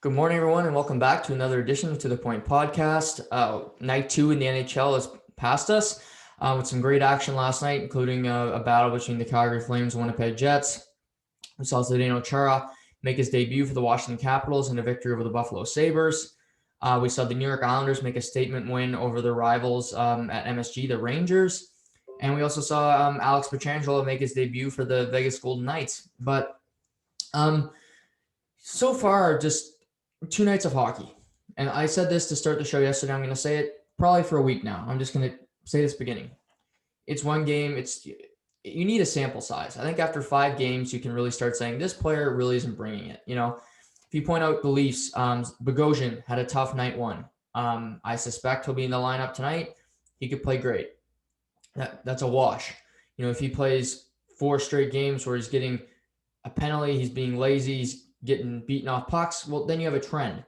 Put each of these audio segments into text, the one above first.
Good morning, everyone, and welcome back to another edition to the Point Podcast. Night two in the NHL is past us with some great action last night, including a battle between the Calgary Flames and Winnipeg Jets. We saw Zdeno Chara make his debut for the Washington Capitals in a victory over the Buffalo Sabres. We saw the New York Islanders make a statement win over their rivals at MSG, the Rangers. And we also saw Alex Pietrangelo make his debut for the Vegas Golden Knights. But so far, just 2 nights of hockey. And I said this to start the show yesterday. I'm going to say it probably for a week now. I'm just going to say this beginning. It's one game. You need a sample size. I think after 5 games, you can really start saying this player really isn't bringing it. If you point out the Leafs, Bogosian had a tough night one. I suspect he'll be in the lineup tonight. He could play great. That's a wash. If he plays 4 straight games where he's getting a penalty, he's being lazy, he's getting beaten off pucks, well, then you have a trend.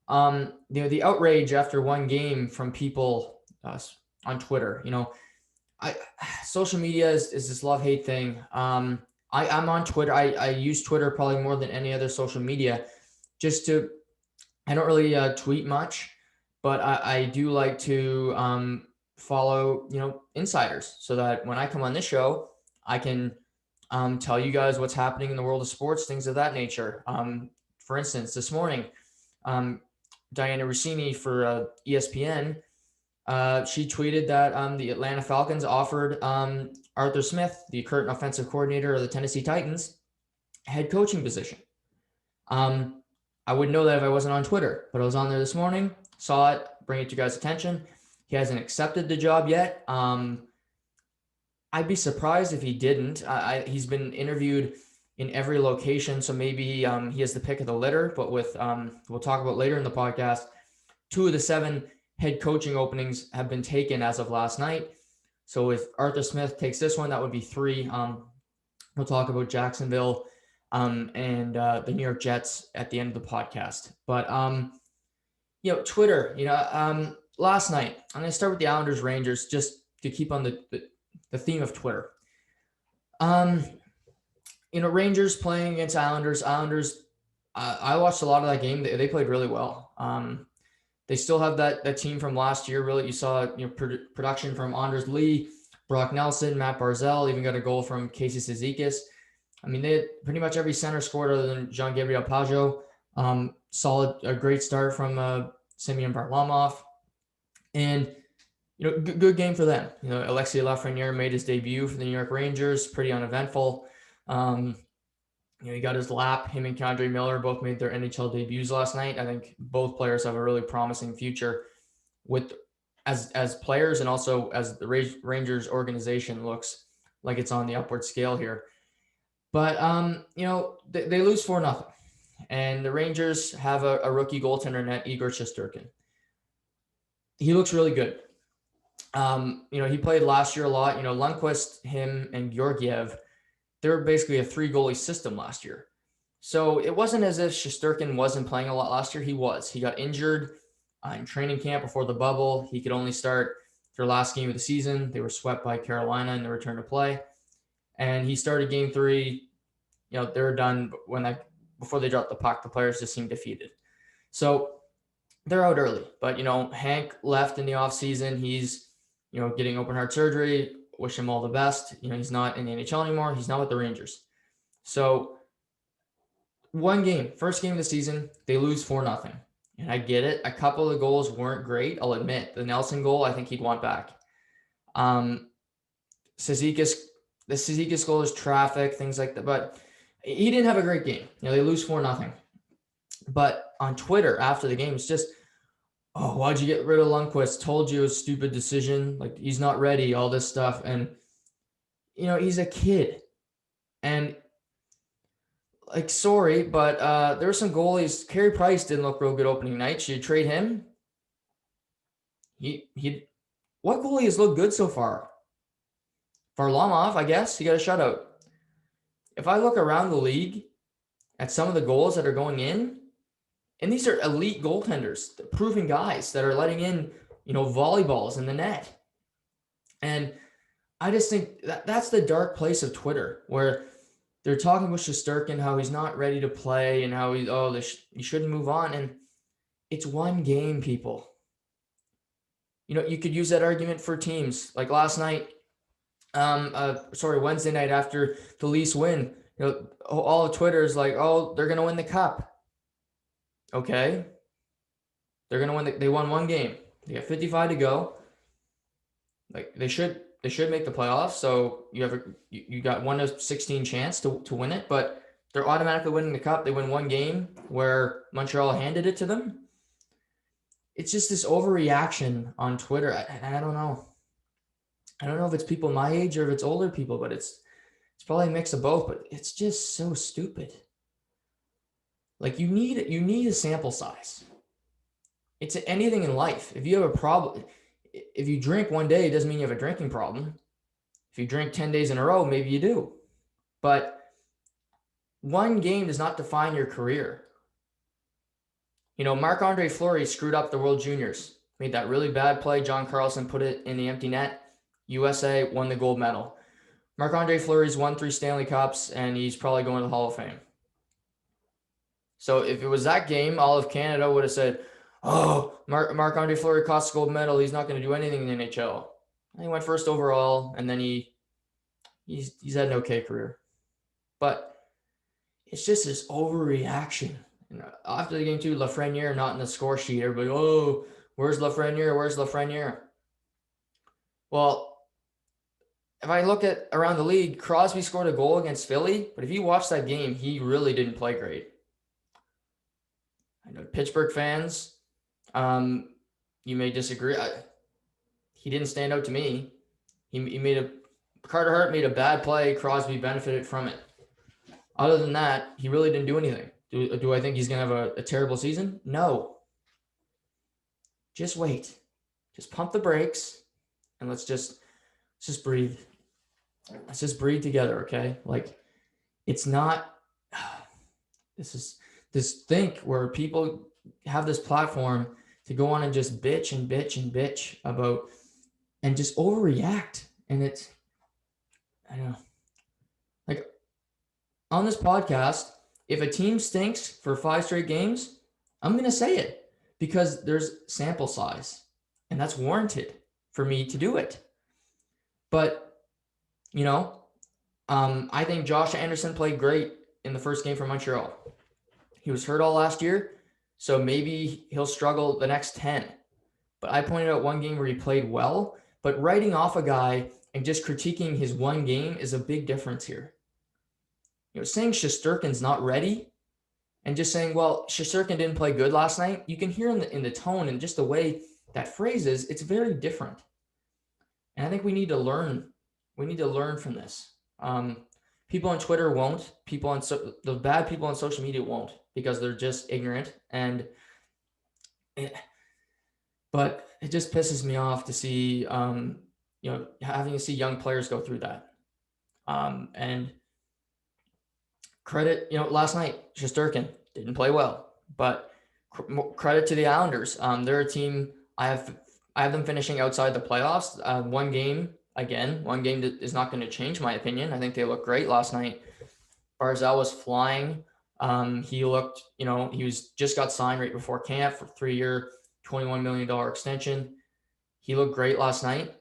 The outrage after one game from people on Twitter, social media is this love-hate thing. I'm on Twitter. I use Twitter probably more than any other social media I don't really tweet much, but I do like to follow, insiders so that when I come on this show, I can tell you guys what's happening in the world of sports, things of that nature. For instance, this morning, Diana Rossini for ESPN, she tweeted that the Atlanta Falcons offered Arthur Smith, the current offensive coordinator of the Tennessee Titans, a head coaching position. I wouldn't know that if I wasn't on Twitter, but I was on there this morning, saw it, bring it to you guys' attention. He hasn't accepted the job yet. I'd be surprised if he didn't. He's been interviewed in every location, so maybe he has the pick of the litter. But we'll talk about later in the podcast, 2 of the 7 head coaching openings have been taken as of last night. So if Arthur Smith takes this one, that would be 3. We'll talk about Jacksonville and the New York Jets at the end of the podcast. But Twitter. Last night I'm going to start with the Islanders Rangers just to keep on the theme of Twitter. Rangers playing against Islanders. I watched a lot of that game. They played really well. They still have that team from last year. Really, you saw production from Anders Lee, Brock Nelson, Matt Barzal. Even got a goal from Casey Cizikas. They had pretty much every center scored other than Jean-Gabriel Pageau. A great start from Semyon Varlamov, and good game for them. Alexei Lafreniere made his debut for the New York Rangers, pretty uneventful. He got his lap. Him and K'Andre Miller both made their NHL debuts last night. I think both players have a really promising future as players, and also as the Rangers organization looks like it's on the upward scale here. But they lose 4-0, and the Rangers have a rookie goaltender net, Igor Shesterkin. He looks really good. He played last year a lot. Lundqvist, him, and Georgiev, they were basically a 3-goalie system last year. So it wasn't as if Shesterkin wasn't playing a lot last year. He was. He got injured in training camp before the bubble. He could only start their last game of the season. They were swept by Carolina in the return to play. And he started game 3. They were done before they dropped the puck. The players just seemed defeated. So they're out early. But, Hank left in the offseason. He's, getting open heart surgery. Wish him all the best. He's not in the NHL anymore. He's not with the Rangers. So one game, first game of the season, they lose 4-0. And I get it. A couple of the goals weren't great, I'll admit. The Nelson goal, I think he'd want back. The Cizikas goal is traffic, things like that. But he didn't have a great game. They lose 4-0. But on Twitter after the game, it's just, oh, why'd you get rid of Lundqvist? Told you it was a stupid decision. Like, he's not ready, all this stuff. And, he's a kid. And, sorry, but there were some goalies. Carey Price didn't look real good opening night. Should you trade him? What goalie has looked good so far? Varlamov, I guess. He got a shutout. If I look around the league at some of the goals that are going in, and these are elite goaltenders, proven guys that are letting in, volleyballs in the net. And I just think that's the dark place of Twitter, where they're talking with Shesterkin, how he's not ready to play and how you shouldn't move on. And it's one game, people. You could use that argument for teams. Like last night, Wednesday night after the Leafs win, all of Twitter is like, oh, they're going to win the cup. Okay. They're going to win. They won one game. They got 55 to go. Like they should make the playoffs. So you got 1 to 16 chance to win it, but they're automatically winning the cup. They win one game where Montreal handed it to them. It's just this overreaction on Twitter. I don't know. I don't know if it's people my age or if it's older people, but it's probably a mix of both, but it's just so stupid. Like you need a sample size. It's anything in life. If you have a problem, if you drink one day, it doesn't mean you have a drinking problem. If you drink 10 days in a row, maybe you do. But one game does not define your career. Marc-Andre Fleury screwed up the World Juniors. Made that really bad play. John Carlson put it in the empty net. USA won the gold medal. Marc-Andre Fleury's won 3 Stanley Cups, and he's probably going to the Hall of Fame. So if it was that game, all of Canada would have said, oh, Marc-Andre Fleury cost the gold medal. He's not going to do anything in the NHL. And he went first overall, and then he's had an okay career. But it's just this overreaction. After the game too, Lafreniere not in the score sheet. Everybody, oh, where's Lafreniere? Where's Lafreniere? Well, if I look at around the league, Crosby scored a goal against Philly, but if you watch that game, he really didn't play great. I know Pittsburgh fans, you may disagree. He didn't stand out to me. Carter Hart made a bad play. Crosby benefited from it. Other than that, he really didn't do anything. Do I think he's going to have a terrible season? No. Just wait. Just pump the brakes and let's just breathe. Let's just breathe together, okay? Like, it's not this think where people have this platform to go on and just bitch and bitch and bitch about and just overreact. And it's, I don't know. Like, on this podcast, if a team stinks for 5 straight games, I'm going to say it because there's sample size and that's warranted for me to do it. But, I think Josh Anderson played great in the first game for Montreal. He was hurt all last year, so maybe he'll struggle the next 10. But I pointed out one game where he played well, but writing off a guy and just critiquing his one game is a big difference here. Saying Shesterkin's not ready and just saying, well, Shesterkin didn't play good last night, you can hear in the tone and just the way that phrase is, it's very different. And I think we need to learn. We need to learn from this. People on Twitter won't. The bad people on social media won't because they're just ignorant. But it just pisses me off to see, having to see young players go through that. And credit, last night, Shesterkin didn't play well, but credit to the Islanders. They're a team, I have them finishing outside the playoffs. One game that is not going to change my opinion. I think they look great last night. Barzal was flying. He looked, he was just got signed right before camp for 3-year, $21 million extension. He looked great last night.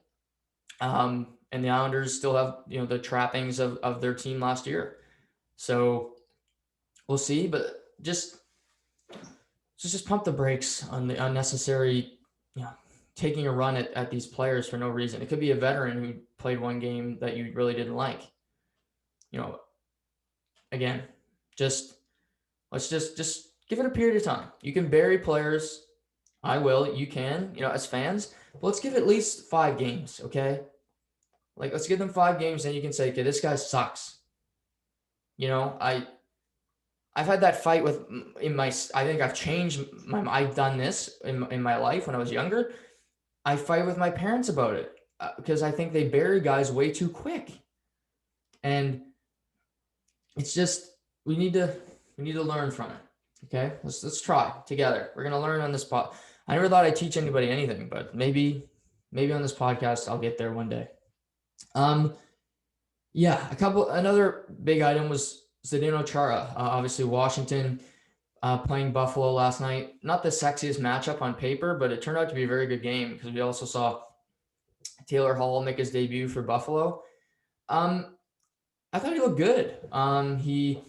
And the Islanders still have, the trappings of their team last year. So we'll see, but just pump the brakes on the unnecessary, taking a run at these players for no reason. It could be a veteran who played one game that you really didn't like. Again, let's just give it a period of time. You can bury players. I will. You can, as fans. But let's give it at least 5 games, okay? Like, let's give them 5 games, then you can say, okay, this guy sucks. I've had that fight I think I've changed I've done this in my life when I was younger. I fight with my parents about it because I think they bury guys way too quick. And it's just, we need to learn from it. Okay. Let's try together. We're going to learn on this spot. I never thought I'd teach anybody anything, but maybe on this podcast, I'll get there one day. Yeah, another big item was Zdeno Chara. Obviously, Washington playing Buffalo last night. Not the sexiest matchup on paper, but it turned out to be a very good game because we also saw Taylor Hall make his debut for Buffalo. Um, I thought he looked good. He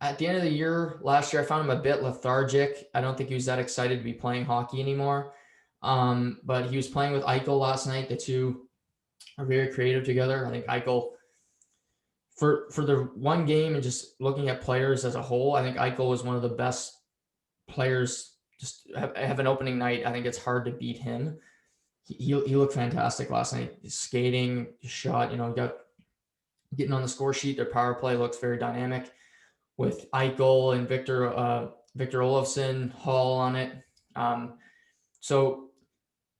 At the end of the year last year, I found him a bit lethargic. I don't think he was that excited to be playing hockey anymore. But he was playing with Eichel last night. The two are very creative together. I think Eichel, for the one game and just looking at players as a whole, I think Eichel was one of the best players. Just have an opening night. I think it's hard to beat him. He looked fantastic last night. His skating, his shot, got getting on the score sheet. Their power play looks very dynamic with Eichel and Victor Olofsson, Hall on it. So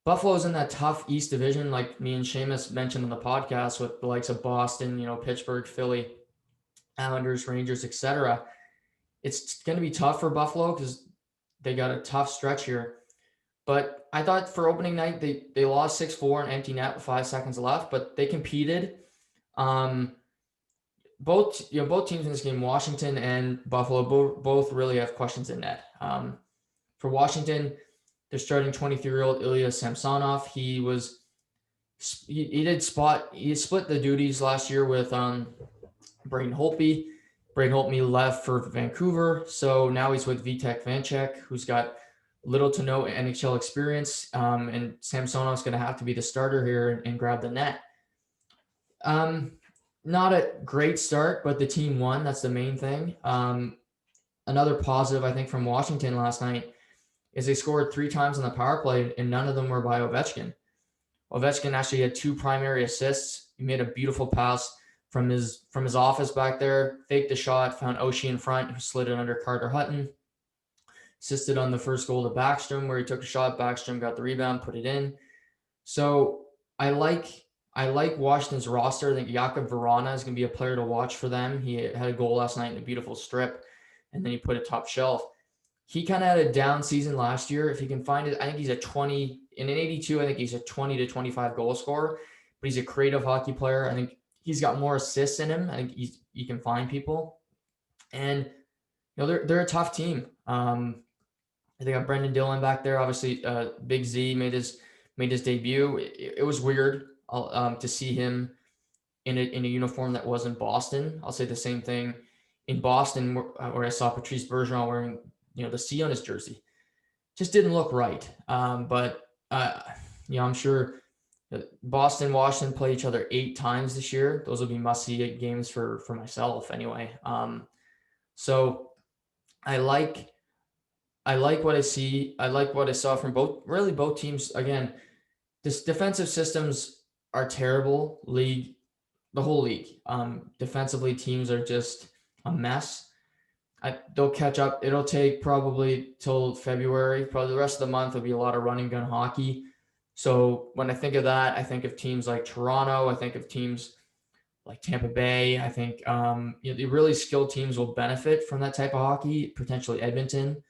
Buffalo's in that tough East Division, like me and Seamus mentioned on the podcast, with the likes of Boston, Pittsburgh, Philly, Islanders, Rangers, etc. It's going to be tough for Buffalo because they got a tough stretch here. But I thought for opening night, they lost 6-4 in empty net with 5 seconds left, but they competed. Both teams in this game, Washington and Buffalo, both really have questions in net. For Washington, they're starting 23-year-old Ilya Samsonov. He split the duties last year with Braden Holtby. Braden Holtby left for Vancouver, so now he's with Vitek Vanecek, who's got little to no NHL experience, and Samsonov's going to have to be the starter here and grab the net. Not a great start, but the team won. That's the main thing. Another positive, I think, from Washington last night is they scored 3 times on the power play, and none of them were by Ovechkin. Ovechkin actually had 2 primary assists. He made a beautiful pass from his office back there, faked the shot, found Oshie in front, who slid it under Carter Hutton. Assisted on the first goal to Backstrom, where he took a shot. Backstrom got the rebound, put it in. So I like Washington's roster. I think Jakub Vrana is going to be a player to watch for them. He had a goal last night in a beautiful strip, and then he put a top shelf. He kind of had a down season last year. If he can find it, I think he's a 20 in an 82. I think he's a 20 to 25 goal scorer, but he's a creative hockey player. I think he's got more assists in him. I think he can find people, and they're a tough team. They got Brendan Dillon back there. Obviously, Big Z made his debut. It was weird to see him in a uniform that wasn't Boston. I'll say the same thing in Boston, where I saw Patrice Bergeron wearing the C on his jersey. Just didn't look right. But I'm sure Boston, Washington play each other 8 times this year. Those will be must-see games for myself anyway. So I like what I see. I like what I saw from both teams. Again, this defensive systems are terrible. The whole league. Defensively, teams are just a mess. They'll catch up. It'll take probably till February. Probably the rest of the month will be a lot of running gun hockey. So when I think of that, I think of teams like Toronto. I think of teams like Tampa Bay. I think the really skilled teams will benefit from that type of hockey. Potentially Edmonton.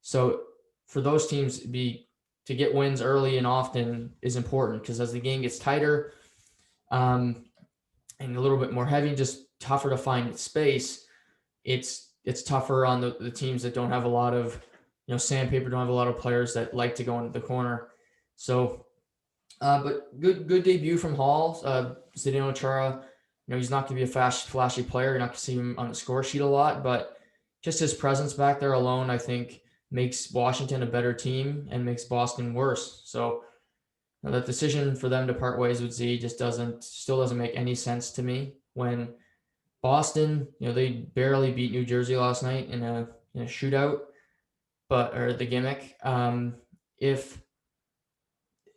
So for those teams to get wins early and often is important, because as the game gets tighter and a little bit more heavy, just tougher to find space, it's tougher on the teams that don't have a lot of sandpaper, don't have a lot of players that like to go into the corner. So but good debut from Hall. Zdeno Chara, he's not going to be a flashy player. You're not going to see him on the score sheet a lot, but just his presence back there alone, I think, makes Washington a better team and makes Boston worse. So that decision for them to part ways with Z just still doesn't make any sense to me. When Boston, they barely beat New Jersey last night in a shootout, or the gimmick. If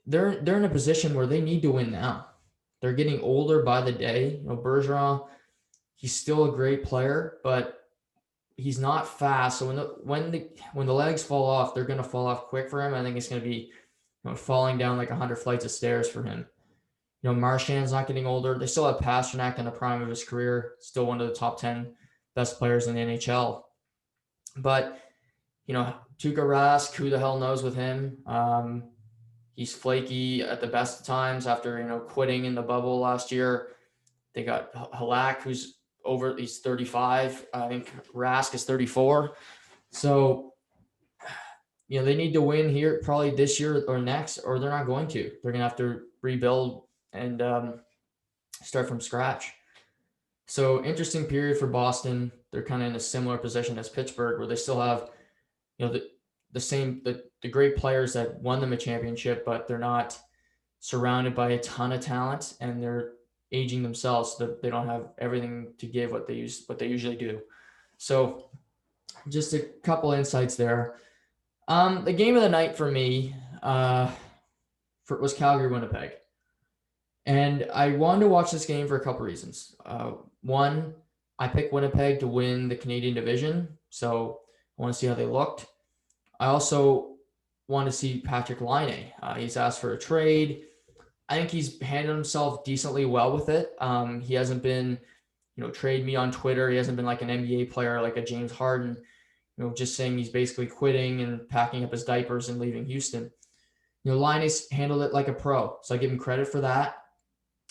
they're in a position where they need to win now, they're getting older by the day. Bergeron, he's still a great player, but he's not fast. So when the legs fall off, they're going to fall off quick for him. I think it's going to be falling down like 100 flights of stairs for him. Marchand's not getting older. They still have Pastrnak in the prime of his career, still one of the top 10 best players in the NHL. But, Tuukka Rask, who the hell knows with him? He's flaky at the best of times after, quitting in the bubble last year. They got Halak, he's 35. I think Rask is 34. So, they need to win here probably this year or next, or they're not going to. They're going to have to rebuild and start from scratch. So interesting period for Boston. They're kind of in a similar position as Pittsburgh, where they still have, the great players that won them a championship, but they're not surrounded by a ton of talent, and they're aging themselves, so that they don't have everything to give what they usually do. So just a couple insights there. The game of the night for me was Calgary-Winnipeg. And I wanted to watch this game for a couple reasons. One, I picked Winnipeg to win the Canadian division, so I want to see how they looked. I also want to see Patrik Laine. He's asked for a trade. I think he's handled himself decently well with it. He hasn't been, trade me on Twitter. He hasn't been like an NBA player like a James Harden, just saying he's basically quitting and packing up his diapers and leaving Houston. Laine's handled it like a pro, so I give him credit for that.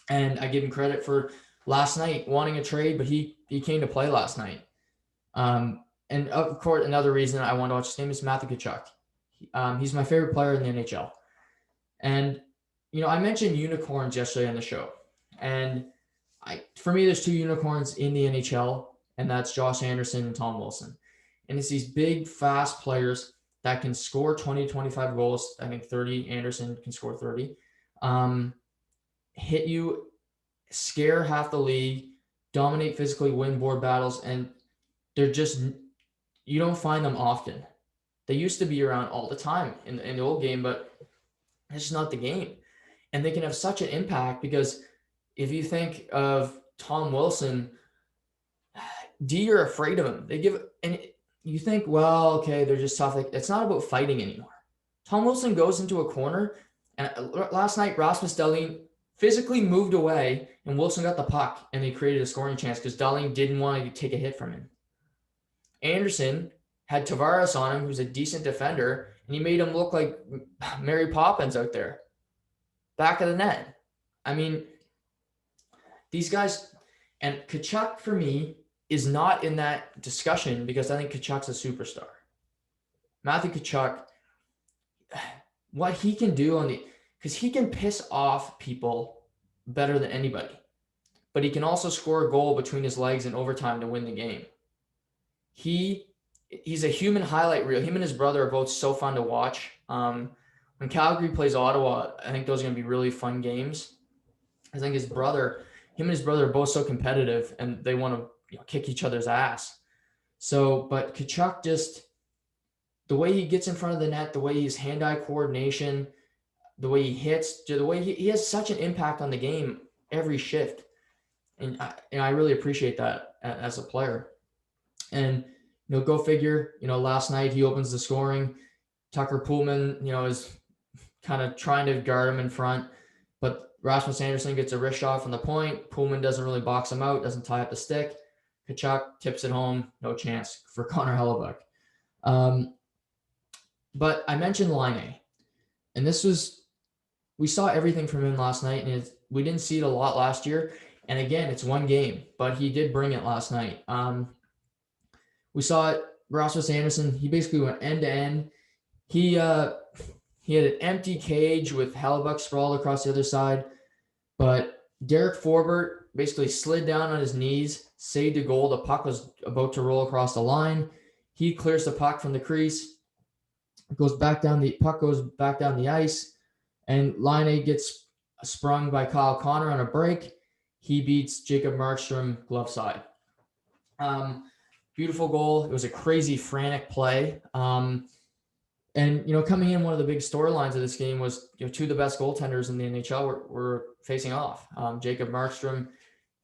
And I give him credit for last night wanting a trade, but he came to play last night. And of course, another reason I want to watch this game is Matthew Tkachuk. He's my favorite player in the NHL. And, I mentioned unicorns yesterday on the show. And for me, there's two unicorns in the NHL, and that's Josh Anderson and Tom Wilson. And it's these big, fast players that can score 20, 25 goals. I think 30. Anderson can score 30. Hit you, scare half the league, dominate physically, win board battles, and they're just, you don't find them often. They used to be around all the time in the old game, but it's just not the game. And they can have such an impact because if you think of Tom Wilson, you're afraid of him. And you think, well, okay, they're just tough. Like, it's not about fighting anymore. Tom Wilson goes into a corner, and last night, Rasmus Dahlin physically moved away, and Wilson got the puck, and they created a scoring chance because Dahlin didn't want to take a hit from him. Anderson had Tavares on him, who's a decent defender, and he made him look like Mary Poppins out there. Back of the net. I mean, these guys, and Tkachuk for me is not in that discussion because I think Tkachuk's a superstar. Matthew Tkachuk, what he can do because he can piss off people better than anybody, but he can also score a goal between his legs in overtime to win the game. He's a human highlight reel. Him and his brother are both so fun to watch. When Calgary plays Ottawa, I think those are going to be really fun games. I think him and his brother are both so competitive, and they want to kick each other's ass. So, but Tkachuk just, the way he gets in front of the net, the way his hand-eye coordination, the way he hits, the way he has such an impact on the game every shift. And I really appreciate that as a player. And, go figure, last night he opens the scoring. Tucker Poolman, is kind of trying to guard him in front, but Rasmus Anderson gets a wrist shot from the point. Poolman doesn't really box him out, doesn't tie up the stick. Tkachuk tips it home, no chance for Connor Hellebuyck. But I mentioned Laine, and we saw everything from him last night, and we didn't see it a lot last year. And again, it's one game, but he did bring it last night. We saw it, Rasmus Anderson, he basically went end to end. He had an empty cage with Hellebuyck sprawled across the other side, but Derek Forbort basically slid down on his knees, saved a goal. The puck was about to roll across the line. He clears the puck from the crease, puck goes back down the ice, and Laine gets sprung by Kyle Connor on a break. He beats Jacob Markstrom glove side. Beautiful goal. It was a crazy, frantic play. And, coming in, one of the big storylines of this game was, two of the best goaltenders in the NHL were facing off. Jacob Markstrom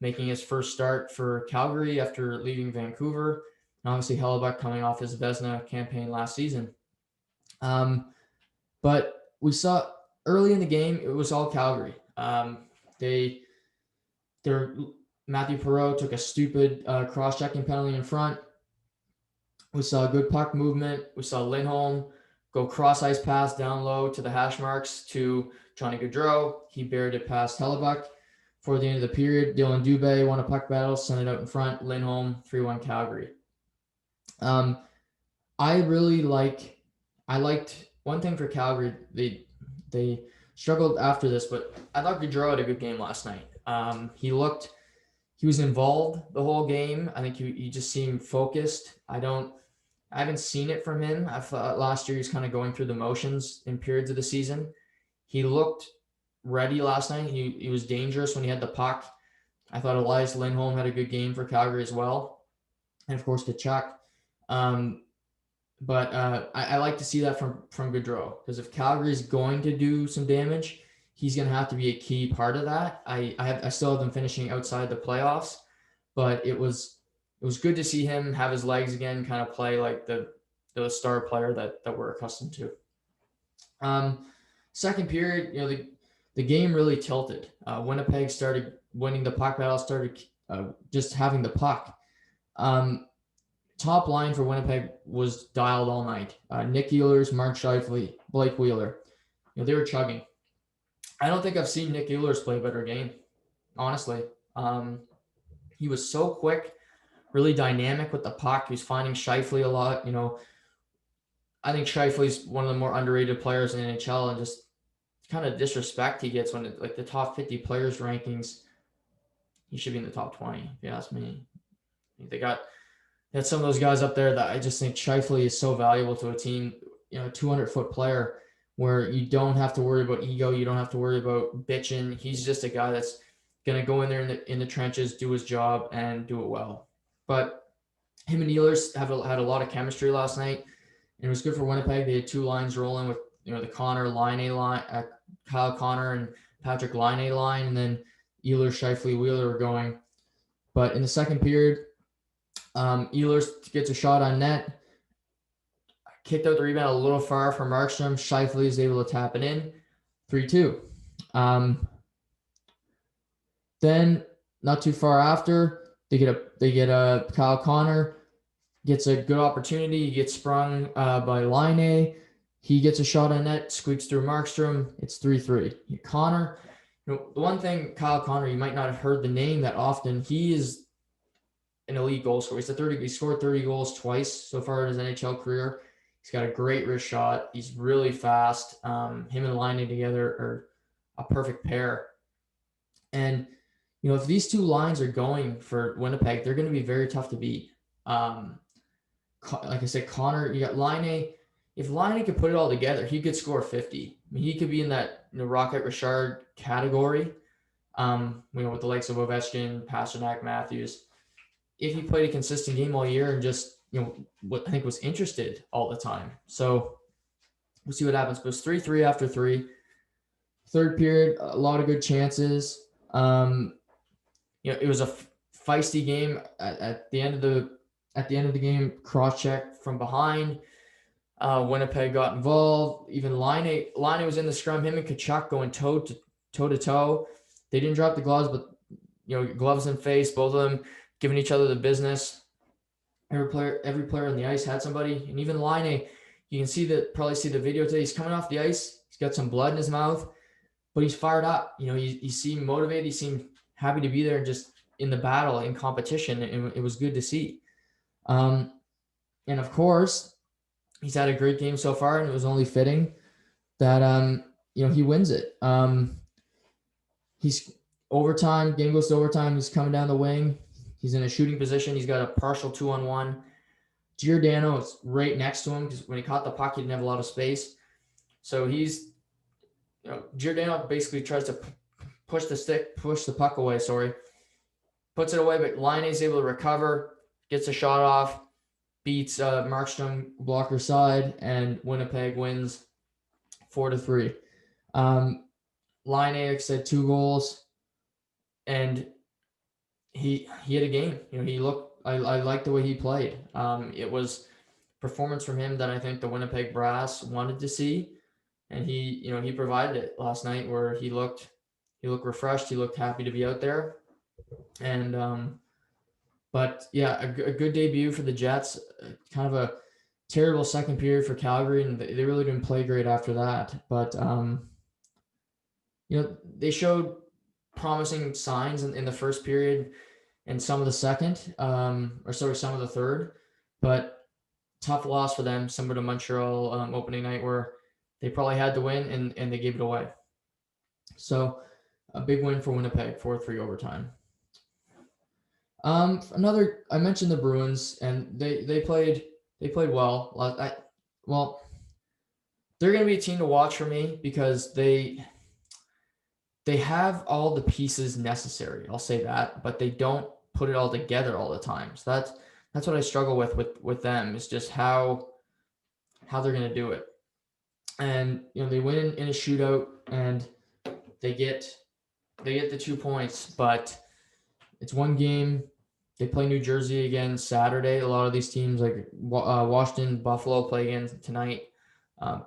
making his first start for Calgary after leaving Vancouver. And obviously Hellebuyck coming off his Vezina campaign last season. But we saw early in the game, it was all Calgary. Matthew Perreault took a stupid cross-checking penalty in front. We saw good puck movement. We saw Lindholm go cross-ice pass down low to the hash marks to Johnny Gaudreau. He buried it past Hellebuyck For the end of the period, Dylan Dubé won a puck battle, sent it out in front, Lindholm 3-1 Calgary. Um, I liked one thing for Calgary. They struggled after this, but I thought Gaudreau had a good game last night. He was involved the whole game. I think he just seemed focused. I haven't seen it from him. I thought last year he was kind of going through the motions in periods of the season. He looked ready last night. He was dangerous when he had the puck. I thought Elias Lindholm had a good game for Calgary as well, and of course Kachuk. But I like to see that from Gaudreau, because if Calgary is going to do some damage, he's going to have to be a key part of that. I still have them finishing outside the playoffs, but it was good to see him have his legs again, kind of play like the star player that we're accustomed to. Second period, the game really tilted. Winnipeg started winning the puck battle, started just having the puck. Top line for Winnipeg was dialed all night. Nick Ehlers, Mark Scheifele, Blake Wheeler. They were chugging. I don't think I've seen Nick Ehlers play a better game, honestly. He was so quick, really dynamic with the puck. He was finding Scheifele a lot. I think Scheifele's one of the more underrated players in the NHL, and just kind of disrespect he gets when like the top 50 players rankings, he should be in the top 20, if you ask me. They got some of those guys up there that I just think Scheifele is so valuable to a team, 200-foot player where you don't have to worry about ego. You don't have to worry about bitching. He's just a guy that's going to go in there in the trenches, do his job, and do it well. But him and Ehlers had a lot of chemistry last night, and it was good for Winnipeg. They had two lines rolling with, the Connor Laine line, Kyle Connor and Patrik Laine line, and then Ehlers, Scheifele, Wheeler were going. But in the second period, Ehlers gets a shot on net, kicked out the rebound a little far from Markstrom. Scheifele is able to tap it in, 3-2. Then not too far after, they get a Kyle Connor gets a good opportunity. He gets sprung by Laine. He gets a shot on net, squeaks through Markstrom. It's 3-3. Connor, the one thing, Kyle Connor, you might not have heard the name that often. He is an elite goal scorer. He scored 30 goals twice so far in his NHL career. He's got a great wrist shot. He's really fast. Him and Laine together are a perfect pair. And, if these two lines are going for Winnipeg, they're going to be very tough to beat. Like I said, Connor, you got Laine. If Laine could put it all together, he could score 50. I mean, he could be in that Rocket Richard category, with the likes of Ovechkin, Pasternak, Matthews. If he played a consistent game all year and just, what I think was interested all the time. So we'll see what happens. But it's 3-3 after 3. Third period, a lot of good chances. It was a feisty game at the end of the game. Cross check from behind. Winnipeg got involved. Even Laine was in the scrum. Him and Kachuk going toe to toe. They didn't drop the gloves, but gloves in face. Both of them giving each other the business. Every player on the ice had somebody, and even Laine, you can probably see the video today. He's coming off the ice. He's got some blood in his mouth, but he's fired up. He seemed motivated. He seemed happy to be there and just in the battle, in competition. It was good to see. And of course, he's had a great game so far, and it was only fitting that he wins it. He's overtime. Game goes to overtime. He's coming down the wing. He's in a shooting position. He's got a partial 2-on-1. Giordano is right next to him because when he caught the puck, he didn't have a lot of space. So Giordano basically tries to push the puck away, puts it away, but Laine is able to recover, gets a shot off, beats Markstrom blocker side, and Winnipeg wins 4-3. Laine said 2 goals, and he had a game. He looked. I liked the way he played. It was performance from him that I think the Winnipeg Brass wanted to see, and he provided it last night, where he looked refreshed. He looked happy to be out there, and but yeah, a good debut for the Jets. Kind of a terrible second period for Calgary, and they really didn't play great after that. But they showed promising signs in the first period and some of the second, some of the third, but tough loss for them, similar to Montreal opening night where they probably had to win and they gave it away. So a big win for Winnipeg, 4-3 overtime. I mentioned the Bruins, and they played well. They're going to be a team to watch for me because they have all the pieces necessary. I'll say that, but they don't put it all together all the time. So that's what I struggle with them, is just how they're going to do it. And they win in a shootout and they get the 2 points, but it's one game. They play New Jersey again Saturday. A lot of these teams like Washington, Buffalo play again tonight.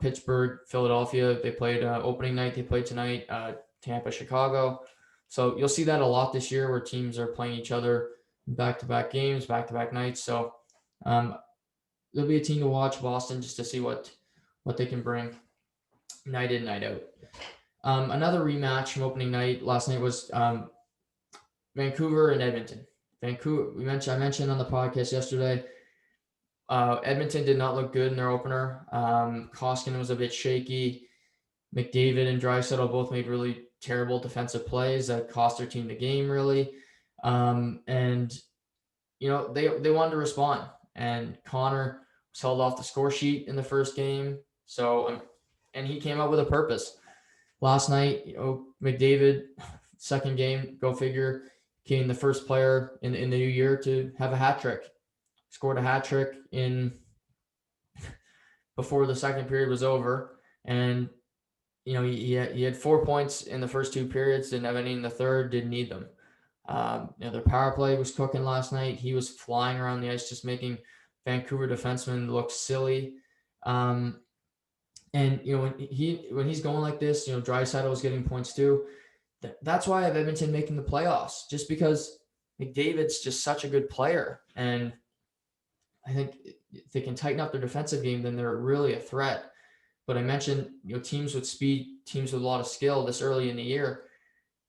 Pittsburgh, Philadelphia, they played opening night. They played tonight. Tampa, Chicago. So you'll see that a lot this year where teams are playing each other back-to-back games, back-to-back nights. So there'll be a team to watch, Boston, just to see what they can bring night in, night out. Another rematch from opening night last night was Vancouver and Edmonton. Vancouver, I mentioned on the podcast yesterday, Edmonton did not look good in their opener. Koskinen was a bit shaky. McDavid and Draisaitl both made really terrible defensive plays that cost their team the game, really. And they wanted to respond. And Connor was held off the score sheet in the first game. So, and he came up with a purpose. Last night, McDavid, second game, go figure, became the first player in the new year to have a hat trick. Scored a hat trick before the second period was over, and he had 4 points in the first two periods, didn't have any in the third, didn't need them. Their power play was cooking last night. He was flying around the ice, just making Vancouver defensemen look silly. And when he's going like this, Draisaitl was getting points too. That's why I have Edmonton making the playoffs, just because McDavid's just such a good player. And I think if they can tighten up their defensive game, then they're really a threat. But I mentioned, teams with speed, teams with a lot of skill this early in the year,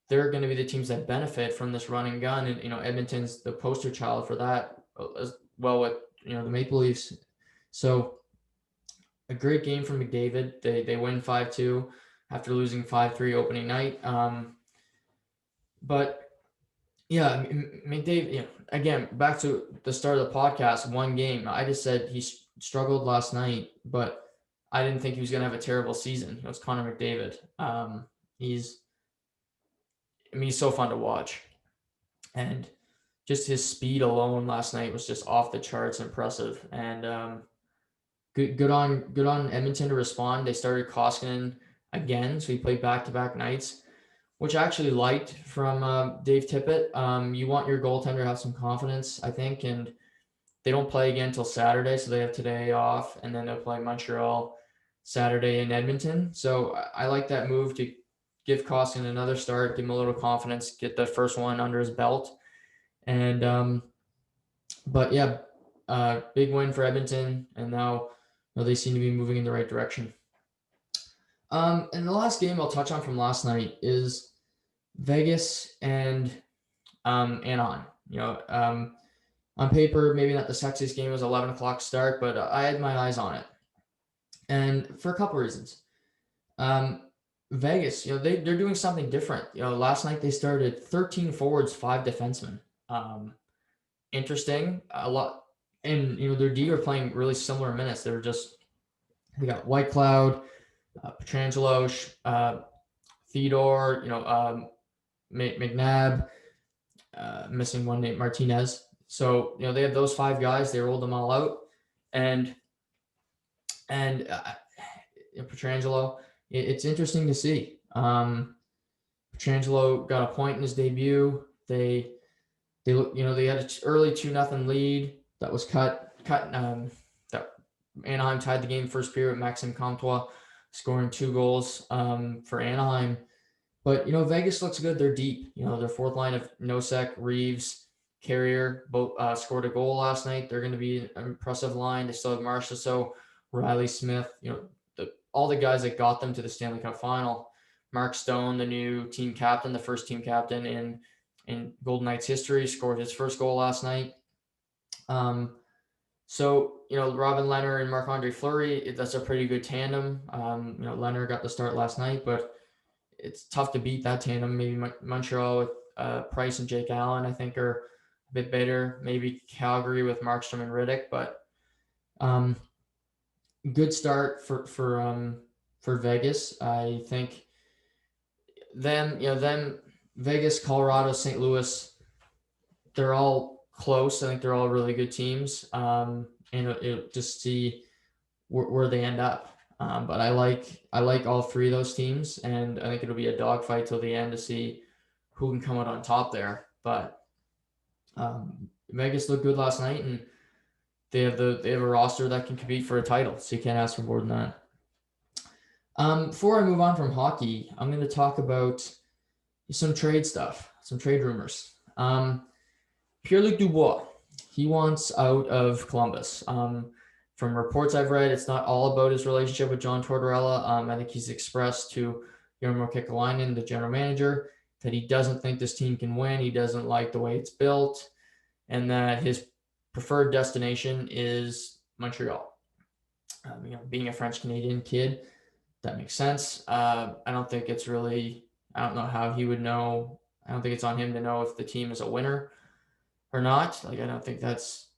they're going to be the teams that benefit from this run and gun. And, Edmonton's the poster child for that, as well with, the Maple Leafs. So a great game from McDavid. They win 5-2 after losing 5-3 opening night. But yeah, McDavid, again, back to the start of the podcast, one game. I just said he struggled last night, but I didn't think he was going to have a terrible season. It's Connor McDavid. He's so fun to watch. And just his speed alone last night was just off the charts impressive. And good on Edmonton to respond. They started Koskinen again, so he played back-to-back nights, which I actually liked from Dave Tippett. You want your goaltender to have some confidence, I think, and they don't play again until Saturday, so they have today off, and then they'll play Montreal Saturday in Edmonton. So I like that move to give Koskinen another start, give him a little confidence, get the first one under his belt. And but yeah, big win for Edmonton, and now they seem to be moving in the right direction. And the last game I'll touch on from last night is Vegas and Anaheim. On paper, maybe not the sexiest game. It was 11 o'clock start, but I had my eyes on it. And for a couple reasons. Vegas, they're doing something different. Last night they started 13 forwards, 5 defensemen. Interesting. A lot. And, their D are playing really similar minutes. They got Whitecloud, Pietrangelo, Theodore, McNabb, missing one name, Martinez. So, they have those 5 guys. They rolled them all out. And Pietrangelo, it's interesting to see. Pietrangelo got a point in his debut. They had an early 2-0 lead that was cut. That Anaheim tied the game first period with Maxime Comtois scoring 2 goals for Anaheim. But, Vegas looks good. They're deep. Their fourth line of Nosek, Reeves, Carrier both scored a goal last night. They're going to be an impressive line. They still have Marchessault, Riley Smith, all the guys that got them to the Stanley Cup final. Mark Stone, the new team captain, the first team captain in Golden Knights history, scored his first goal last night. So, Robin Lehner and Marc-Andre Fleury, that's a pretty good tandem. Lehner got the start last night, but it's tough to beat that tandem. Maybe Montreal with Price and Jake Allen, I think, are a bit better. Maybe Calgary with Markstrom and Riddick, but good start for Vegas. I think them, Vegas, Colorado, St. Louis, they're all close. I think they're all really good teams. And it'll just see where they end up. But I like all three of those teams, and I think it'll be a dogfight till the end to see who can come out on top there. But Vegas looked good last night, and they have a roster that can compete for a title, so you can't ask for more than that. Before I move on from hockey, I'm going to talk about some trade stuff, some trade rumors. Pierre-Luc Dubois, he wants out of Columbus. From reports I've read, it's not all about his relationship with John Tortorella. I think he's expressed to Jarmo Kekalainen, the general manager, that he doesn't think this team can win. He doesn't like the way it's built, and that his preferred destination is Montreal. Being a French-Canadian kid, that makes sense. I don't think it's really, I don't know how he would know. I don't think it's on him to know if the team is a winner or not. I think that's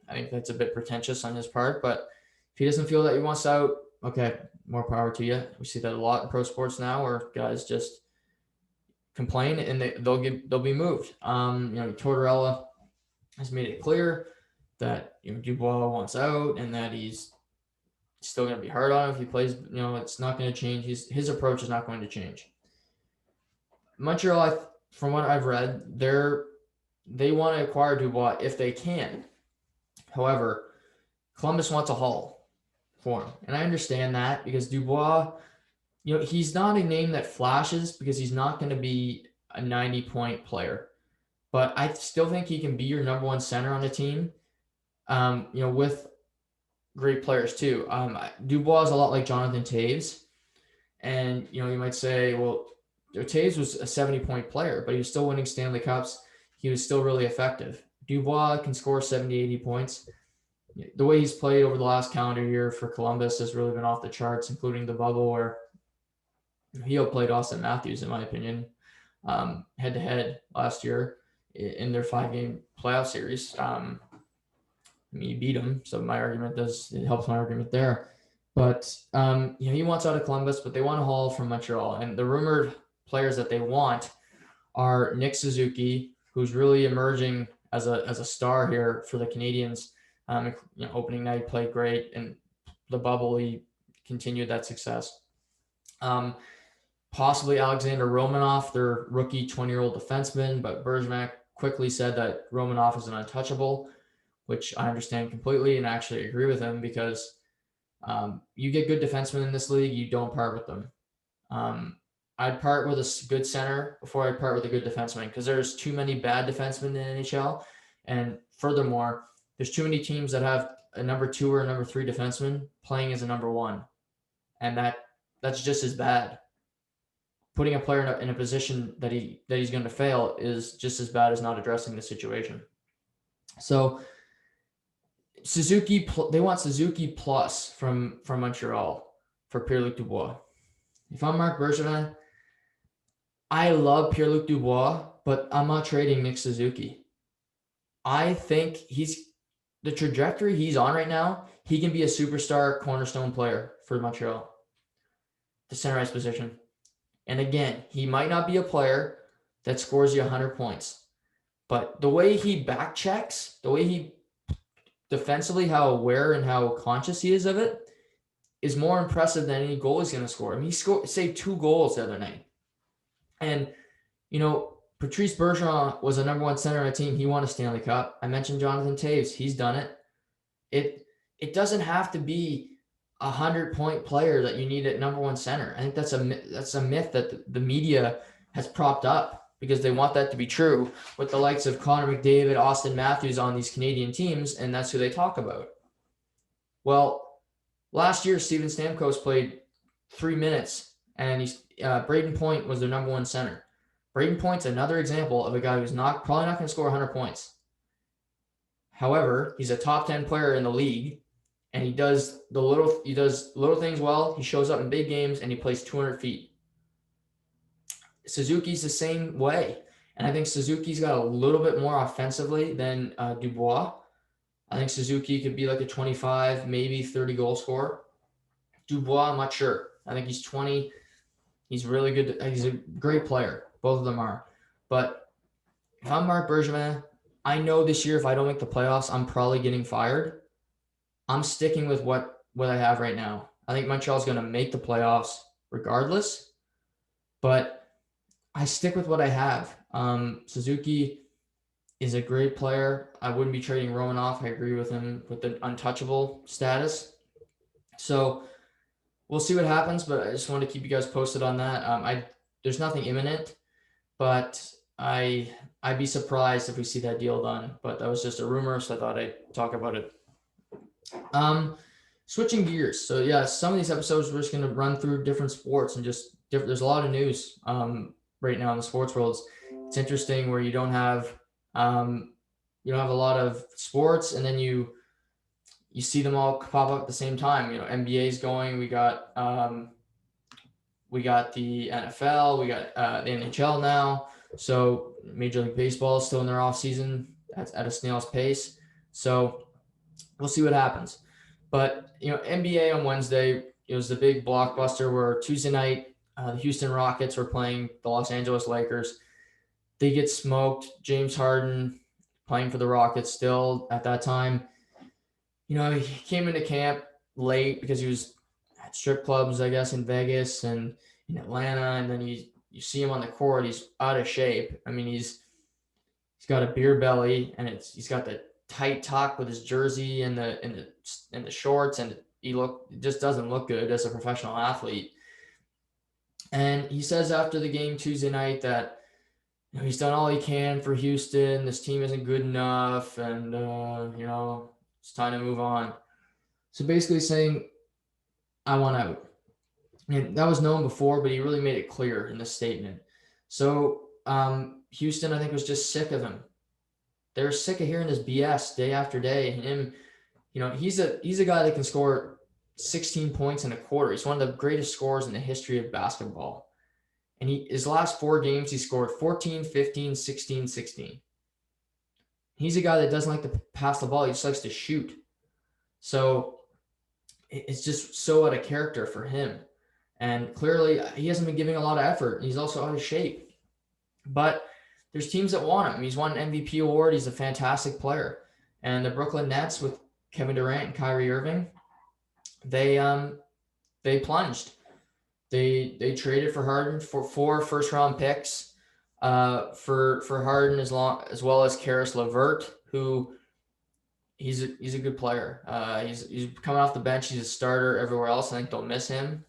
a bit pretentious on his part, but if he doesn't feel that he wants out, okay, more power to you. We see that a lot in pro sports now, where guys just complain and they'll be moved. Tortorella has made it clear that Dubois wants out, and that he's still going to be hard on him if he plays. It's not going to change. His approach is not going to change. Montreal, from what I've read, they want to acquire Dubois if they can. However, Columbus wants a haul for him, and I understand that, because Dubois, he's not a name that flashes, because he's not going to be a 90-point player, but I still think he can be your number one center on a team, with great players too. Dubois is a lot like Jonathan Toews, and you might say, well, Toews was a 70-point player, but he was still winning Stanley Cups. He was still really effective. Dubois can score 70, 80 points. The way he's played over the last calendar year for Columbus has really been off the charts, including the bubble, where he outplayed Austin Matthews, in my opinion, head-to-head last year in their 5-game playoff series. He beat him, so it helps my argument there. But he wants out of Columbus, but they want a haul from Montreal. And the rumored players that they want are Nick Suzuki, who's really emerging as a star here for the Canadians. Opening night played great, and the bubble he continued that success. Possibly Alexander Romanov, their rookie 20-year-old defenseman, but Bergevin quickly said that Romanov is an untouchable, which I understand completely and actually agree with him, because you get good defensemen in this league, you don't part with them. I'd part with a good center before I'd part with a good defenseman, because there's too many bad defensemen in the NHL. And furthermore, there's too many teams that have a number 2 or a number 3 defenseman playing as a number 1. And that's just as bad. Putting a player in a position that he's going to fail is just as bad as not addressing the situation. So Suzuki, they want Suzuki plus from Montreal for Pierre-Luc Dubois. If I'm Marc Bergevin, I love Pierre-Luc Dubois, but I'm not trading Nick Suzuki. I think the trajectory he's on right now, he can be a superstar cornerstone player for Montreal, the center ice position. And again, he might not be a player that scores you 100 points, but the way he back checks, the way he defensively, how aware and how conscious he is of it, is more impressive than any goal he's going to score. I mean, he saved 2 goals the other night. And, Patrice Bergeron was a number 1 center on a team. He won a Stanley Cup. I mentioned Jonathan Toews. He's done it. It doesn't have to be a 100-point player that you need at number 1 center. I think that's a myth that the media has propped up, because they want that to be true with the likes of Connor McDavid, Austin Matthews on these Canadian teams, and that's who they talk about. Well, last year, Steven Stamkos played 3 minutes and Braden Point was their number one center. Braden Point's another example of a guy who's probably not going to score 100 points. However, he's a top 10 player in the league, and he does little things well. He shows up in big games, and he plays 200 feet. Suzuki's the same way, and I think Suzuki's got a little bit more offensively than Dubois. I think Suzuki could be like a 25, maybe 30 goal scorer. Dubois, I'm not sure. I think he's 20. He's really good. He's a great player. Both of them are. But if I'm Marc Bergevin, I know this year if I don't make the playoffs, I'm probably getting fired. I'm sticking with what I have right now. I think Montreal's going to make the playoffs regardless, but I stick with what I have. Suzuki is a great player. I wouldn't be trading Romanoff. I agree with him with the untouchable status. So we'll see what happens, but I just want to keep you guys posted on that. There's nothing imminent, but I'd be surprised if we see that deal done. But that was just a rumor, so I thought I'd talk about it. Switching gears. So yeah, some of these episodes we're just going to run through different sports and just there's a lot of news right now in the sports world. It's interesting where you don't have a lot of sports, and then you see them all pop up at the same time. NBA's going. We got the NFL. We got the NHL now. So Major League Baseball is still in their off season at a snail's pace. So we'll see what happens. But NBA on Wednesday, it was the big blockbuster where Tuesday night the Houston Rockets were playing the Los Angeles Lakers. They get smoked. James Harden playing for the Rockets still at that time. He came into camp late because he was at strip clubs, I guess, in Vegas and in Atlanta, and then you see him on the court. He's out of shape. I mean, he's got a beer belly, and he's got the tight tuck with his jersey and the shorts, and it just doesn't look good as a professional athlete. And he says after the game Tuesday night that he's done all he can for Houston. This team isn't good enough, and it's time to move on. So basically saying, I want out. And that was known before, but he really made it clear in this statement. So Houston, I think, was just sick of him. They're sick of hearing this BS day after day. Him, he's a guy that can score 16 points in a quarter. He's one of the greatest scorers in the history of basketball. And his last 4 games, he scored 14, 15, 16, 16. He's a guy that doesn't like to pass the ball. He just likes to shoot. So it's just so out of character for him. And clearly he hasn't been giving a lot of effort. He's also out of shape. But there's teams that want him. He's won an MVP award. He's a fantastic player. And the Brooklyn Nets with Kevin Durant and Kyrie Irving, they plunged. They traded for Harden for 4 first-round picks for Harden as well as Karis LeVert, who he's a good player. He's coming off the bench. He's a starter everywhere else. I think they'll miss him.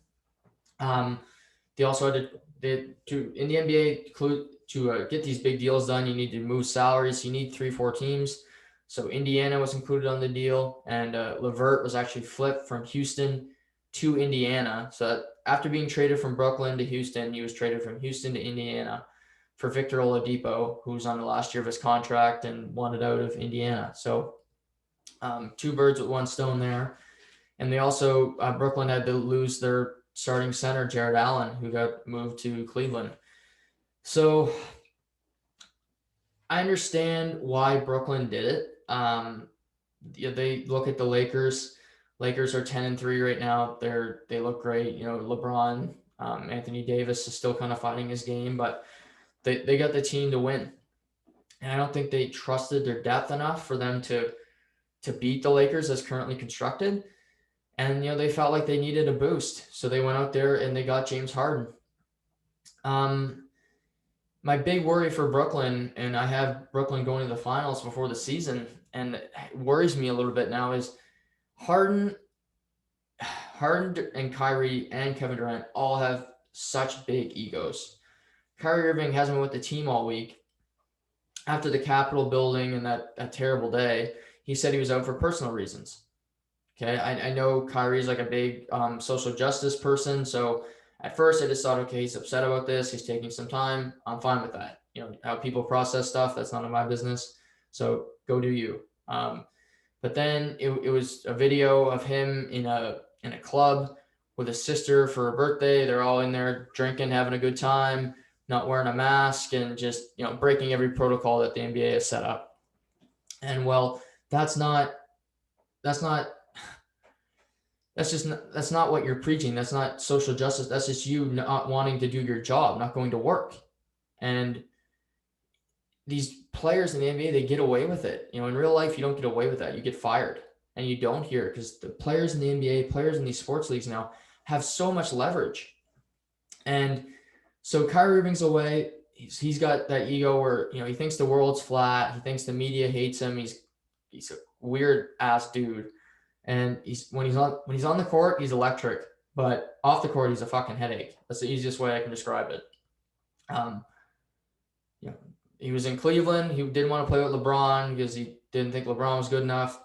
They also had to in the NBA to get these big deals done. You need to move salaries. You need 3-4 teams. So Indiana was included on the deal, and LeVert was actually flipped from Houston to Indiana. So after being traded from Brooklyn to Houston, he was traded from Houston to Indiana for Victor Oladipo, who's on the last year of his contract and wanted out of Indiana. So 2 birds with 1 stone there. And they also, Brooklyn had to lose their starting center, Jared Allen, who got moved to Cleveland. So I understand why Brooklyn did it. They look at the Lakers. Lakers are 10-3 right now. They look great. LeBron, Anthony Davis is still kind of fighting his game, but they got the team to win. And I don't think they trusted their depth enough for them to beat the Lakers as currently constructed. And, they felt like they needed a boost. So they went out there and they got James Harden. My big worry for Brooklyn, and I have Brooklyn going to the finals before the season, and it worries me a little bit now, is Harden and Kyrie and Kevin Durant all have such big egos. Kyrie Irving hasn't been with the team all week. After the Capitol building and that terrible day, he said he was out for personal reasons. Okay, I know Kyrie's like a big social justice person, so at first I just thought, okay, he's upset about this. He's taking some time. I'm fine with that. How people process stuff, that's none of my business. So go do you. But then it was a video of him in a club with his sister for her birthday. They're all in there drinking, having a good time, not wearing a mask, and just breaking every protocol that the NBA has set up. And well, that's not that's not that's not what you're preaching. That's not social justice. That's just you not wanting to do your job, not going to work. And these players in the NBA, they get away with it. In real life, you don't get away with that. You get fired, and you don't hear it because the players in the NBA, players in these sports leagues now have so much leverage. And so Kyrie Irving's away. He's got that ego where he thinks the world's flat. He thinks the media hates him. He's a weird ass dude. And when he's on the court, he's electric, but off the court, he's a fucking headache. That's the easiest way I can describe it. He was in Cleveland. He didn't want to play with LeBron because he didn't think LeBron was good enough.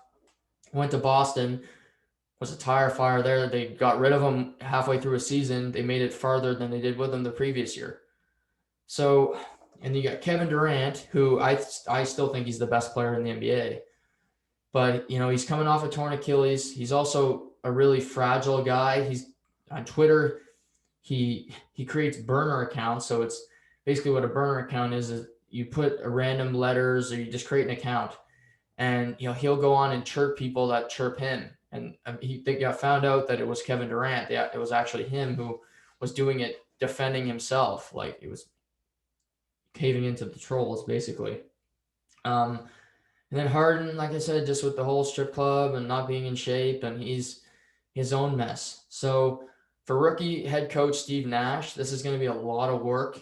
Went to Boston, was a tire fire there. They got rid of him halfway through a season. They made it farther than they did with him the previous year. So, and you got Kevin Durant, who I still think he's the best player in the NBA. But, he's coming off a torn Achilles. He's also a really fragile guy. He's on Twitter. He creates burner accounts. So it's basically what a burner account is you put a random letters or you just create an account. And, he'll go on and chirp people that chirp him. And he found out that it was Kevin Durant. It was actually him who was doing it, defending himself. Like it was caving into the trolls, basically. And then Harden, like I said, just with the whole strip club and not being in shape, and he's his own mess. So for rookie head coach Steve Nash, this is going to be a lot of work.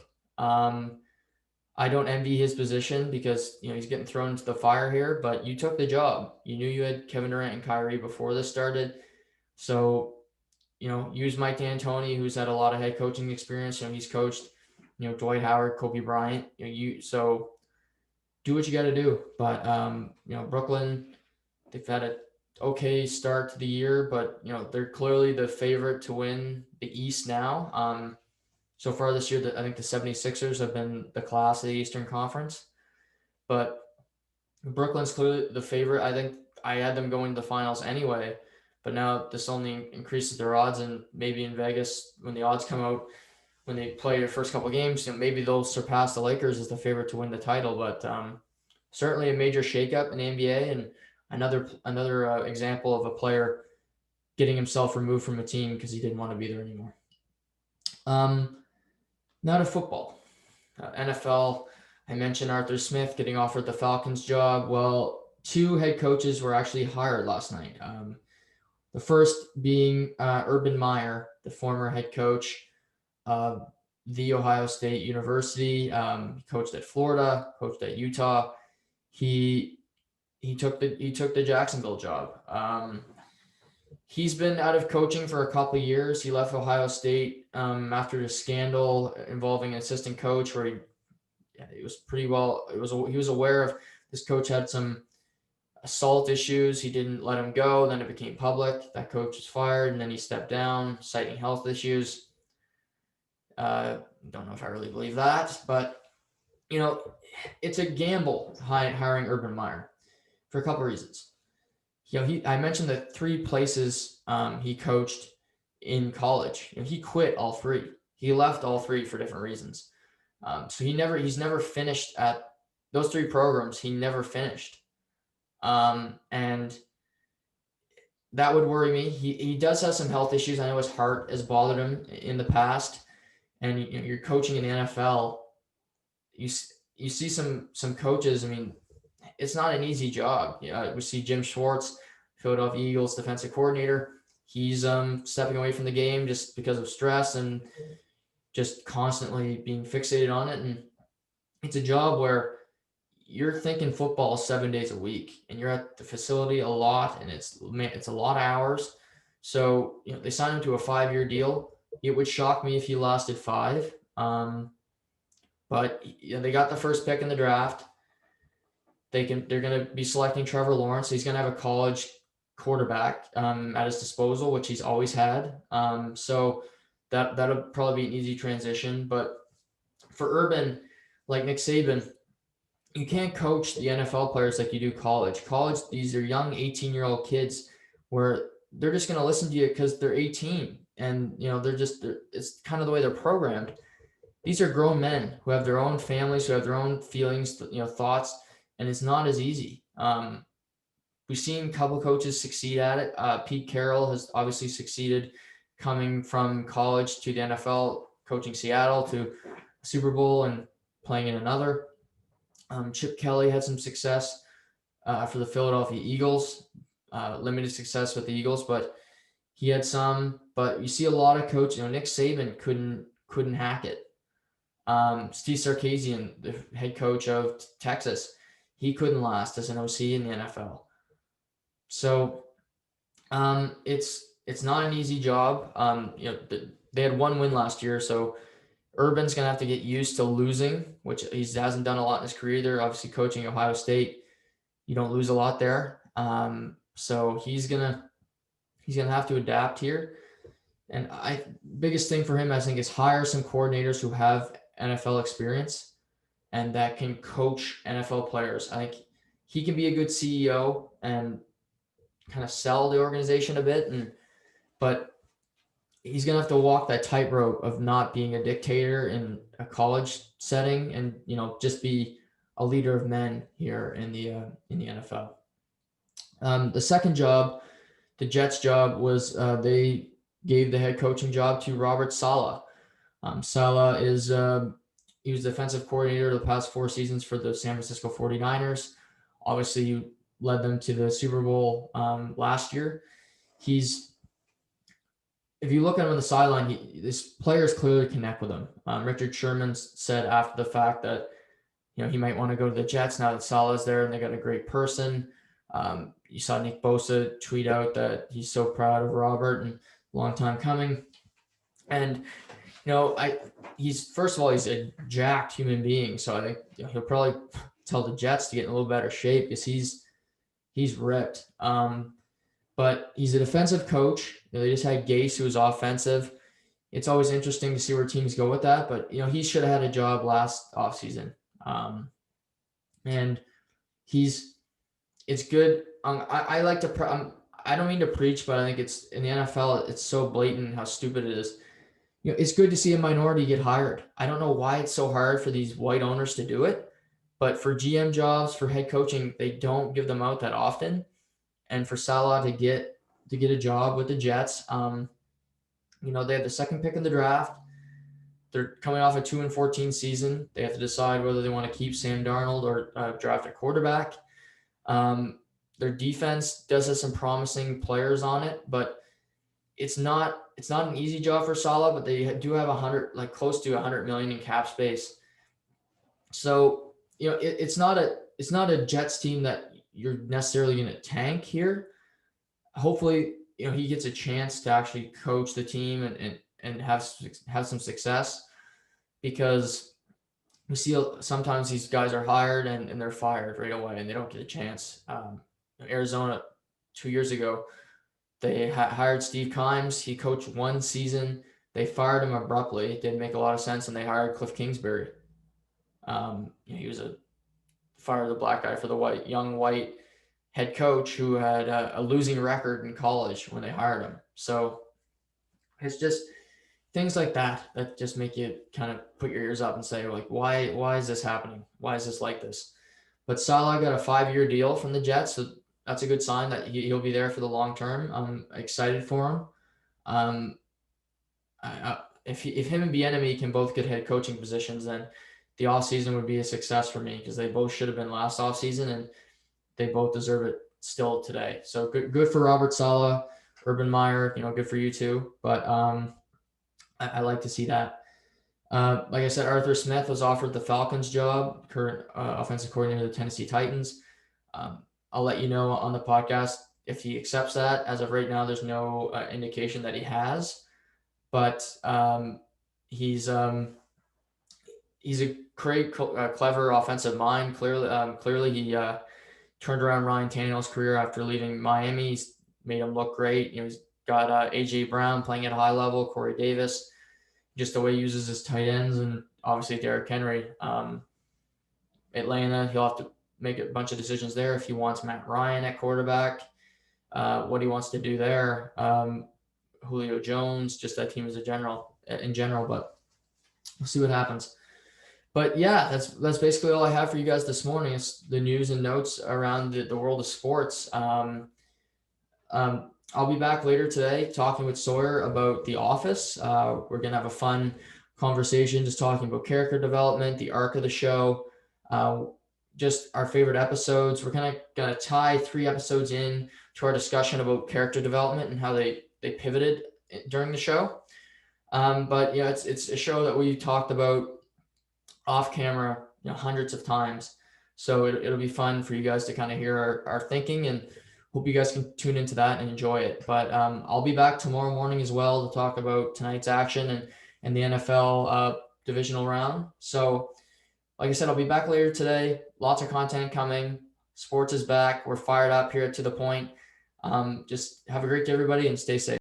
I don't envy his position because he's getting thrown into the fire here, but you took the job. You knew you had Kevin Durant and Kyrie before this started. So, use Mike D'Antoni, who's had a lot of head coaching experience. He's coached, Dwight Howard, Kobe Bryant. So do what you got to do. But, Brooklyn, they've had an okay start to the year, but, they're clearly the favorite to win the East now. So far this year, I think the 76ers have been the class of the Eastern Conference. But Brooklyn's clearly the favorite. I think I had them going to the finals anyway. But now this only increases their odds. And maybe in Vegas, when the odds come out, when they play their first couple of games, maybe they'll surpass the Lakers as the favorite to win the title. But certainly a major shakeup in the NBA, and another example of a player getting himself removed from a team because he didn't want to be there anymore. Now to football. NFL, I mentioned Arthur Smith getting offered the Falcons job. Well, 2 head coaches were actually hired last night. The first being Urban Meyer, the former head coach of The Ohio State University. He coached at Florida, coached at Utah. He took the Jacksonville job. He's been out of coaching for a couple of years. He left Ohio State after a scandal involving an assistant coach where he was aware of this coach had some assault issues. He didn't let him go. Then it became public. That coach was fired, and then he stepped down, citing health issues. Don't know if I really believe that, but it's a gamble hiring Urban Meyer for a couple of reasons. I mentioned the 3 places he coached in college. He quit all 3. He left all 3 for different reasons. So he's never finished at those 3 programs. He never finished. And that would worry me. He does have some health issues. I know his heart has bothered him in the past. And you're coaching in the NFL. You see some coaches. I mean, it's not an easy job. We see Jim Schwartz, Philadelphia Eagles defensive coordinator. He's stepping away from the game just because of stress and just constantly being fixated on it. And it's a job where you're thinking football 7 days a week, and you're at the facility a lot, and it's a lot of hours. So they signed him to a 5-year deal. It would shock me if he lasted 5. But they got the first pick in the draft. They're going to be selecting Trevor Lawrence. He's going to have a college quarterback at his disposal, which he's always had. So that'll probably be an easy transition. But for Urban, like Nick Saban, you can't coach the NFL players like you do college. College, these are young 18-year-old kids where they're just going to listen to you because they're 18 and it's kind of the way they're programmed. These are grown men who have their own families, who have their own feelings, thoughts, and it's not as easy. We've seen a couple coaches succeed at it. Pete Carroll has obviously succeeded coming from college to the NFL, coaching Seattle to Super Bowl and playing in another. Chip Kelly had some success for the Philadelphia Eagles, limited success with the Eagles, but he had some. But you see a lot of coaches. Nick Saban couldn't hack it. Steve Sarkisian, the head coach of Texas, he couldn't last as an OC in the NFL. So it's not an easy job. They had one win last year, so Urban's going to have to get used to losing, which he hasn't done a lot in his career. They're obviously coaching Ohio State. You don't lose a lot there. So he's going to have to adapt here. And biggest thing for him, I think, is hire some coordinators who have NFL experience and that can coach NFL players. I think he can be a good CEO and kind of sell the organization a bit, but he's going to have to walk that tightrope of not being a dictator in a college setting and, just be a leader of men here in the NFL. The second job, the Jets job, was they gave the head coaching job to Robert Saleh. Saleh he was defensive coordinator the past 4 seasons for the San Francisco 49ers. Obviously, he led them to the Super Bowl last year. If you look at him on the sideline, these players clearly connect with him. Richard Sherman said after the fact that he might want to go to the Jets now that Saleh's there and they got a great person. You saw Nick Bosa tweet out that he's so proud of Robert and long time coming. And he's first of all, he's a jacked human being, so I think he'll probably tell the Jets to get in a little better shape because he's ripped. But he's a defensive coach. They just had Gase, who was offensive. It's always interesting to see where teams go with that. But he should have had a job last offseason. And it's good. I like to. I don't mean to preach, but I think it's in the NFL. It's so blatant how stupid it is. It's good to see a minority get hired. I don't know why it's so hard for these white owners to do it, but for GM jobs, for head coaching, they don't give them out that often. And for Saleh to get a job with the Jets, they have the second pick in the draft. They're coming off a 2-14 season. They have to decide whether they want to keep Sam Darnold or draft a quarterback. Their defense does have some promising players on it, but it's not an easy job for Saleh, but they do have close to $100 million in cap space. So, it's not a Jets team that you're necessarily going to tank here. Hopefully, he gets a chance to actually coach the team and have some success, because we see sometimes these guys are hired and they're fired right away and they don't get a chance. Arizona 2 years ago, they hired Steve Kimes. He coached 1 season. They fired him abruptly. It didn't make a lot of sense, and they hired Cliff Kingsbury. He was fired the black guy for the young white head coach who had a losing record in college when they hired him. So it's just things like that just make you kind of put your ears up and say, like, why is this happening? Why is this like this? But Saleh got a 5-year deal from the Jets, so that's a good sign that he'll be there for the long term. I'm excited for him. If him and Bieniemy can both get head coaching positions, then the offseason would be a success for me, because they both should have been last offseason and they both deserve it still today. So good for Robert Saleh, Urban Meyer, good for you too. But I like to see that. Like I said, Arthur Smith was offered the Falcons job, current offensive coordinator of the Tennessee Titans. I'll let you know on the podcast if he accepts that. As of right now, there's no indication that he has, but he's a great, clever offensive mind. Clearly he turned around Ryan Tannehill's career after leaving Miami. He's made him look great. He's got AJ Brown playing at a high level, Corey Davis. just the way he uses his tight ends, and obviously Derrick Henry. Atlanta, he'll have to make a bunch of decisions there if he wants Matt Ryan at quarterback, what he wants to do there. Julio Jones, just that team in general, but we'll see what happens. But yeah, that's basically all I have for you guys this morning. It's the news and notes around the world of sports. I'll be back later today talking with Sawyer about The Office. We're going to have a fun conversation, just talking about character development, the arc of the show, just our favorite episodes. We're kind of going to tie 3 episodes in to our discussion about character development and how they pivoted during the show. But yeah, it's a show that we talked about off camera, hundreds of times. So it'll be fun for you guys to kind of hear our thinking, and hope you guys can tune into that and enjoy it. But I'll be back tomorrow morning as well to talk about tonight's action and the NFL divisional round. So like I said, I'll be back later today. Lots of content coming. Sports is back. We're fired up here at To The Point. Just have a great day, everybody, and stay safe.